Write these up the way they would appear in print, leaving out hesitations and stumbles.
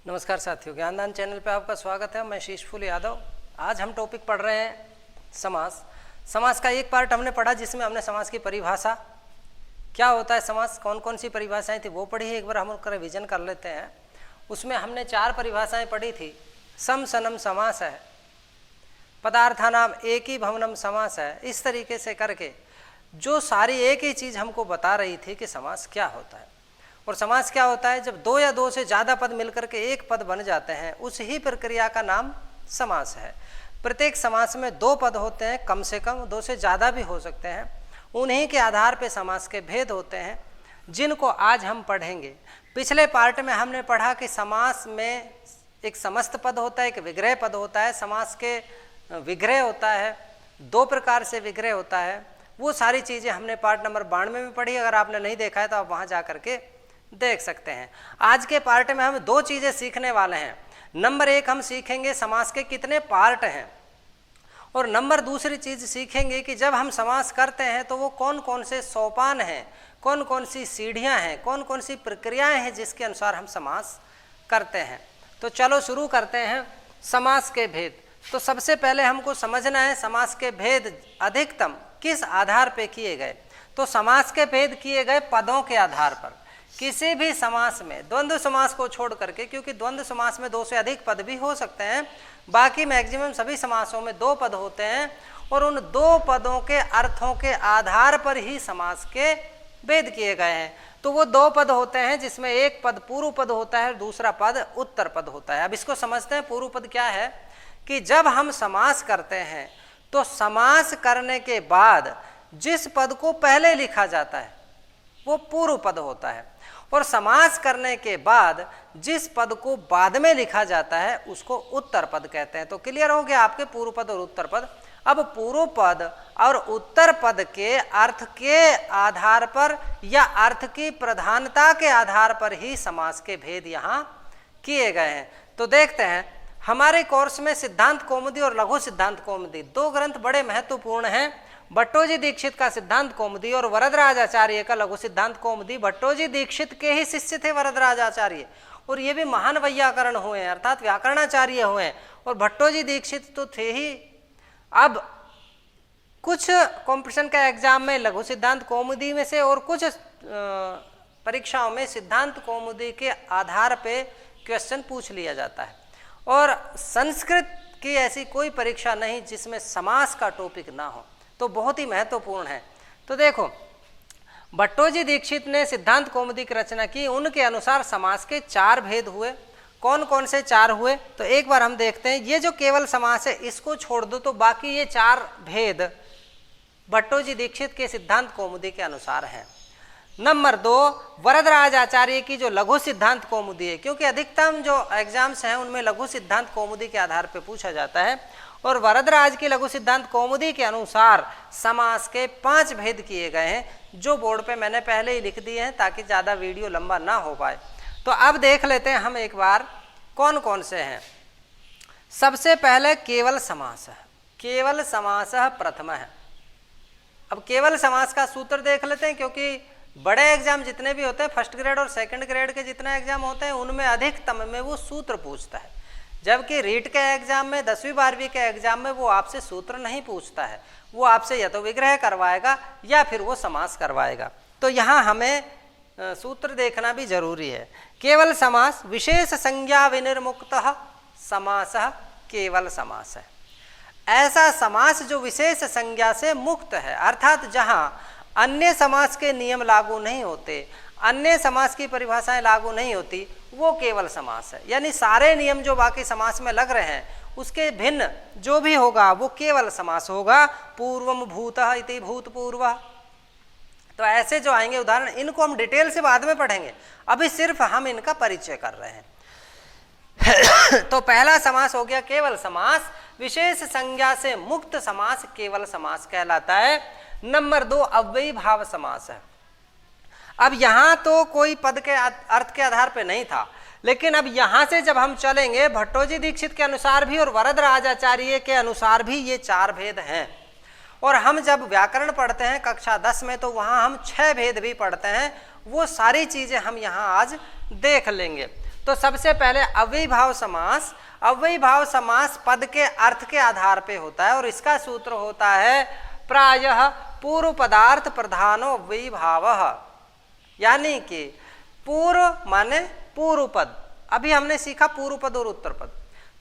नमस्कार साथियों, ज्ञानदान चैनल पे आपका स्वागत है। मैं शीशफुल यादव। आज हम टॉपिक पढ़ रहे हैं समास। समास का एक पार्ट हमने पढ़ा जिसमें हमने समास की परिभाषा, क्या होता है समास, कौन कौन सी परिभाषाएं थी वो पढ़ी है। एक बार हम उसका रिविजन कर लेते हैं। उसमें हमने 4 परिभाषाएं पढ़ी थी। सम सनम समास है, पदार्थानाम एक ही भवनम समास है। इस तरीके से करके जो सारी एक ही चीज़ हमको बता रही थी कि समास क्या होता है। और समास क्या होता है, जब 2 या 2 से ज़्यादा पद मिलकर के एक पद बन जाते हैं, उस ही प्रक्रिया का नाम समास है। प्रत्येक समास में 2 पद होते हैं, कम से कम 2 से ज़्यादा भी हो सकते हैं। उन्हीं के आधार पे समास के भेद होते हैं, जिनको आज हम पढ़ेंगे। पिछले पार्ट में हमने पढ़ा कि समास में एक समस्त पद होता है, एक विग्रह पद होता है। समास के विग्रह होता है, 2 प्रकार से विग्रह होता है। वो सारी चीज़ें हमने पार्ट नंबर 92 में पढ़ी। अगर आपने नहीं देखा है तो आप वहाँ जा करके देख सकते हैं। आज के पार्ट में हम 2 चीज़ें सीखने वाले हैं। नंबर 1 हम सीखेंगे समास के कितने पार्ट हैं, और नंबर दूसरी चीज़ सीखेंगे कि जब हम समास करते हैं तो वो कौन कौन से सोपान हैं, कौन कौन सी सीढ़ियां हैं, कौन कौन सी प्रक्रियाएं हैं जिसके अनुसार हम समास करते हैं। तो चलो शुरू करते हैं समास के भेद। तो सबसे पहले हमको समझना है समास के भेद अधिकतम किस आधार पर किए गए। तो समास के भेद किए गए पदों के आधार पर। किसी भी समास में द्वंद्व समास को छोड़ करके, क्योंकि द्वंद्व समास में 2 से अधिक पद भी हो सकते हैं, बाकी मैक्सिमम सभी समासों में 2 पद होते हैं, और उन 2 पदों के अर्थों के आधार पर ही समास के भेद किए गए हैं। तो वो 2 पद होते हैं जिसमें एक पद पूर्व पद होता है और दूसरा पद उत्तर पद होता है। अब इसको समझते हैं। पूर्व पद क्या है कि जब हम समास करते हैं तो समास करने के बाद जिस पद को पहले लिखा जाता है वो पूर्व पद होता है, और समास करने के बाद जिस पद को बाद में लिखा जाता है उसको उत्तर पद कहते हैं। तो क्लियर हो गया आपके पूर्व पद और उत्तर पद। अब पूर्व पद और उत्तर पद के अर्थ के आधार पर या अर्थ की प्रधानता के आधार पर ही समास के भेद यहाँ किए गए हैं। तो देखते हैं, हमारे कोर्स में सिद्धांत कौमुदी और लघु सिद्धांत कौमुदी 2 ग्रंथ बड़े महत्वपूर्ण हैं। भट्टोजी दीक्षित का सिद्धांत कौमुदी और वरदराज आचार्य का लघु सिद्धांत कौमुदी। भट्टोजी दीक्षित के ही शिष्य थे वरदराज आचार्य, और ये भी महान वैयाकरण हुए हैं, अर्थात व्याकरणाचार्य हुए हैं। और भट्टोजी दीक्षित तो थे ही। अब कुछ कॉम्पिटिशन का एग्जाम में लघु सिद्धांत कौमुदी में से और कुछ परीक्षाओं में सिद्धांत कौमुदी के आधार पे क्वेश्चन पूछ लिया जाता है। और संस्कृत की ऐसी कोई परीक्षा नहीं जिसमें समास का टॉपिक ना हो, तो बहुत ही महत्वपूर्ण है। तो देखो, भट्टोजी दीक्षित ने सिद्धांत कौमुदी की रचना की। उनके अनुसार समास के 4 भेद हुए। कौन कौन से 4 हुए तो एक बार हम देखते हैं। ये जो केवल समास है इसको छोड़ दो, तो बाकी ये 4 भेद भट्टोजी दीक्षित के सिद्धांत कौमुदी के अनुसार हैं। नंबर 2, वरदराज आचार्य की जो लघु सिद्धांत कौमुदी है, क्योंकि अधिकतम जो एग्जाम्स हैं उनमें लघु सिद्धांत कौमुदी के आधार पर पूछा जाता है। और वरदराज की लघु सिद्धांत कौमुदी के अनुसार समास के 5 भेद किए गए हैं, जो बोर्ड पे मैंने पहले ही लिख दिए हैं ताकि ज़्यादा वीडियो लंबा ना हो पाए। तो अब देख लेते हैं हम एक बार कौन कौन से हैं। सबसे पहले केवल समास है। केवल समास प्रथम है। अब केवल समास का सूत्र देख लेते हैं, क्योंकि बड़े एग्जाम जितने भी होते हैं, फर्स्ट ग्रेड और सेकंड ग्रेड के जितने एग्जाम होते हैं, उनमें अधिकतम में वो सूत्र पूछता है। जबकि रीट के एग्जाम में, 10वीं 12वीं के एग्जाम में वो आपसे सूत्र नहीं पूछता है, वो आपसे या तो विग्रह करवाएगा या फिर वो समास करवाएगा। तो यहाँ हमें सूत्र देखना भी जरूरी है। केवल समास विशेष संज्ञा विनिर्मुक्तः समासः केवल समास है। ऐसा समास जो विशेष संज्ञा से मुक्त है, अर्थात जहाँ अन्य समास के नियम लागू नहीं होते, अन्य समास की परिभाषाएं लागू नहीं होती, वो केवल समास है। यानी सारे नियम जो बाकी समास में लग रहे हैं उसके भिन्न जो भी होगा वो केवल समास होगा। पूर्वम भूतः इति भूतपूर्वः। तो ऐसे जो आएंगे उदाहरण, इनको हम डिटेल से बाद में पढ़ेंगे, अभी सिर्फ हम इनका परिचय कर रहे हैं। तो पहला समास हो गया केवल समास। विशेष संज्ञा से मुक्त समास केवल समास कहलाता है। नंबर 2, अव्ययी भाव समास है। अब यहाँ तो कोई पद के अर्थ के आधार पे नहीं था, लेकिन अब यहाँ से जब हम चलेंगे, भट्टोजी दीक्षित के अनुसार भी और वरदराज आचार्य के अनुसार भी ये 4 भेद हैं। और हम जब व्याकरण पढ़ते हैं कक्षा 10 में, तो वहाँ हम 6 भेद भी पढ़ते हैं। वो सारी चीज़ें हम यहाँ आज देख लेंगे। तो सबसे पहले अव्ययीभाव समास। अव्ययीभाव समास पद के अर्थ के आधार पे होता है और इसका सूत्र होता है प्रायः पूर्व पदार्थ प्रधानो अव्ययीभावः, यानी कि पूर्व माने पूर्व पद। अभी हमने सीखा पूर्व पद और उत्तर पद,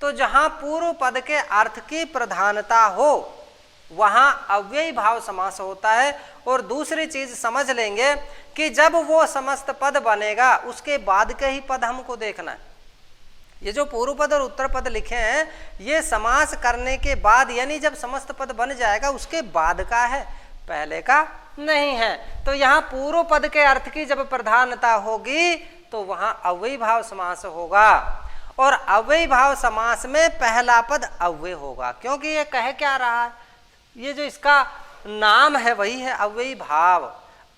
तो जहां पूर्व पद के अर्थ की प्रधानता हो वहां अव्ययीभाव समास होता है। और दूसरी चीज समझ लेंगे कि जब वो समस्त पद बनेगा उसके बाद के ही पद हमको देखना है। ये जो पूर्व पद और उत्तर पद लिखे हैं ये समास करने के बाद, यानी जब समस्त पद बन जाएगा उसके बाद का है, पहले का नहीं है। तो यहाँ पूर्व पद के अर्थ की जब प्रधानता होगी तो वहां अव्ययीभाव समास होगा। और अव्ययीभाव समास में पहला पद अव्यय होगा, क्योंकि ये कह क्या रहा है, ये जो इसका नाम है वही है अव्ययीभाव,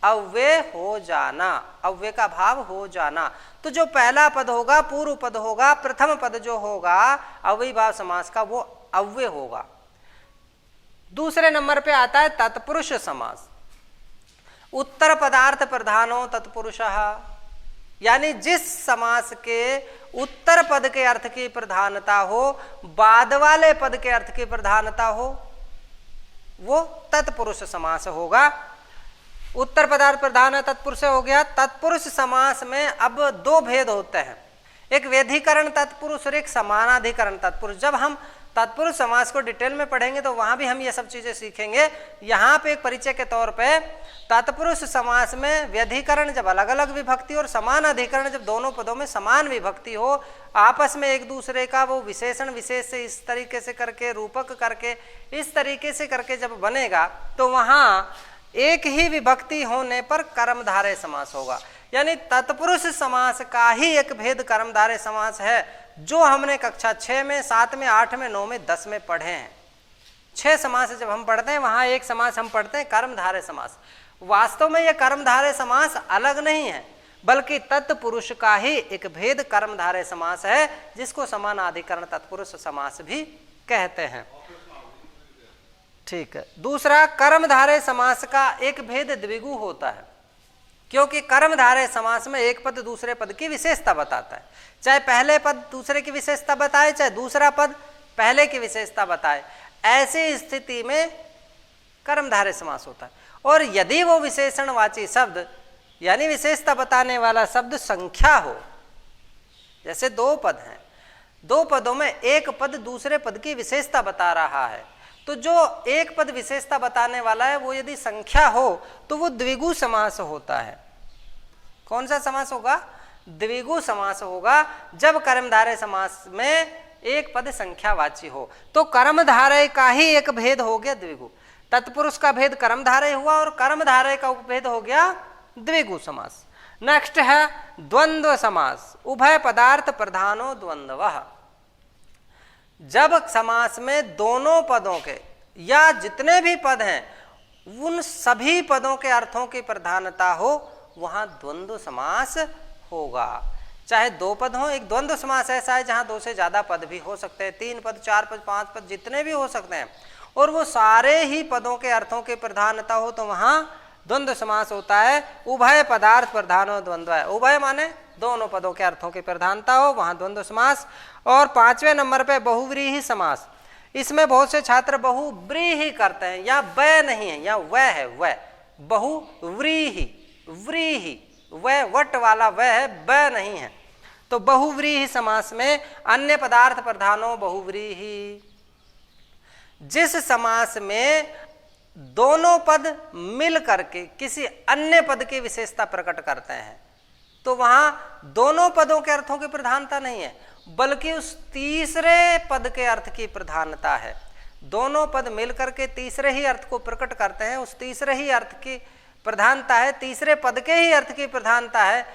अव्यय हो जाना, अव्यय का भाव हो जाना। तो जो पहला पद होगा, पूर्व पद होगा, प्रथम पद जो होगा अव्ययीभाव समास का वो अव्यय होगा। दूसरे नंबर पे आता है तत्पुरुष समास। उत्तर पदार्थ प्रधानो तत्पुरुषः, यानी जिस समास के उत्तर पद के अर्थ की प्रधानता हो, बाद वाले पद के अर्थ की प्रधानता हो, वो तत्पुरुष समास होगा। उत्तर पदार्थ प्रधान तत्पुरुष हो गया। तत्पुरुष समास में अब दो भेद होते हैं, एक व्यधिकरण तत्पुरुष और एक समानाधिकरण तत्पुरुष। जब हम तत्पुरुष समास को डिटेल में पढ़ेंगे तो वहां भी हम ये सब चीजें सीखेंगे। यहाँ पे एक परिचय के तौर पे तत्पुरुष समास में व्यधिकरण जब अलग अलग विभक्ति और समानाधिकरण जब दोनों पदों में समान विभक्ति हो, आपस में एक दूसरे का वो विशेषण विशेष से इस तरीके से करके, रूपक करके, इस तरीके से करके जब बनेगा तो वहां एक ही विभक्ति होने पर कर्मधारय समास होगा। यानी तत्पुरुष समास का ही एक भेद कर्मधारय समास है, जो हमने कक्षा 6 में, 7 में, 8 में, 9 में, 10 में पढ़े हैं। 6 समास जब हम पढ़ते हैं वहां एक समास हम पढ़ते हैं कर्मधारय समास। वास्तव में यह कर्मधारय समास अलग नहीं है, बल्कि तत्पुरुष का ही एक भेद कर्मधारय समास है, जिसको समानाधिकरण तत्पुरुष समास भी कहते हैं। ठीक है। दूसरा, कर्मधारय समास का एक भेद द्विगु होता है, क्योंकि कर्मधारय समास में एक पद दूसरे पद की विशेषता बताता है। चाहे पहले पद दूसरे की विशेषता बताए, चाहे दूसरा पद पहले की विशेषता बताए, ऐसी स्थिति में कर्मधारय समास होता है। और यदि वो विशेषणवाची शब्द यानी विशेषता बताने वाला शब्द संख्या हो, जैसे दो पद हैं, दो पदों में एक पद दूसरे पद की विशेषता बता रहा है, तो जो एक पद विशेषता बताने वाला है वो यदि संख्या हो तो वो द्विगु समास होता है। कौन सा समास होगा? द्विगु समास होगा, जब कर्मधारय समास में एक पद संख्यावाची हो। तो कर्मधारय का ही एक भेद हो गया द्विगु। तत्पुरुष का भेद कर्मधारय हुआ और कर्मधारय का उपभेद हो गया द्विगु समास। नेक्स्ट है द्वंद्व समास। उभय पदार्थ प्रधानो द्वंद्वः। जब समास में दोनों पदों के या जितने भी पद हैं उन सभी पदों के अर्थों की प्रधानता हो, वहां द्वंद्व समास होगा। चाहे दो पद हो, एक द्वंद्व समास ऐसा है जहां दो से ज्यादा पद भी हो सकते हैं, 3 पद, 4 पद, 5 पद, जितने भी हो सकते हैं, और वो सारे ही पदों के अर्थों की प्रधानता हो तो वहां द्वंद्व समास होता है। उभय पदार्थ प्रधानो द्वंद्व है। उभय माने दोनों पदों के अर्थों की प्रधानता हो, वहां द्वंद्व समास। और 5वें नंबर पे बहुव्रीहि समास। इसमें बहुत से छात्र बहुव्रीहि करते हैं, या व नहीं है, या वह है, वह बहुव्रीहि, व्रीहि, वह वट वाला वह है, ब नहीं है। तो बहुव्रीहि समास में अन्य पदार्थ प्रधानो बहुव्रीहि। जिस समास में दोनों पद मिल करके किसी अन्य पद की विशेषता प्रकट करते हैं तो वहां दोनों पदों के अर्थों की प्रधानता नहीं है, बल्कि उस तीसरे पद के अर्थ की प्रधानता है। दोनों पद मिलकर के तीसरे ही अर्थ को प्रकट करते हैं, उस तीसरे ही अर्थ की प्रधानता है, तीसरे पद के ही अर्थ की प्रधानता है।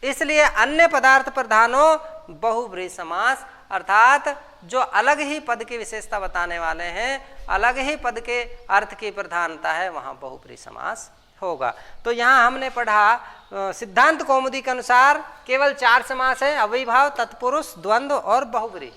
इसलिए अन्य पदार्थ प्रधानो बहुव्रीहि समास, अर्थात जो अलग ही पद की विशेषता बताने वाले हैं, अलग ही पद के अर्थ की प्रधानता है, वहां बहुव्रीहि समास होगा। तो यहाँ हमने पढ़ा सिद्धांत कौमुदी के अनुसार केवल 4 समास है, अव्ययीभाव, तत्पुरुष, द्वंद्व और बहुव्रीहि।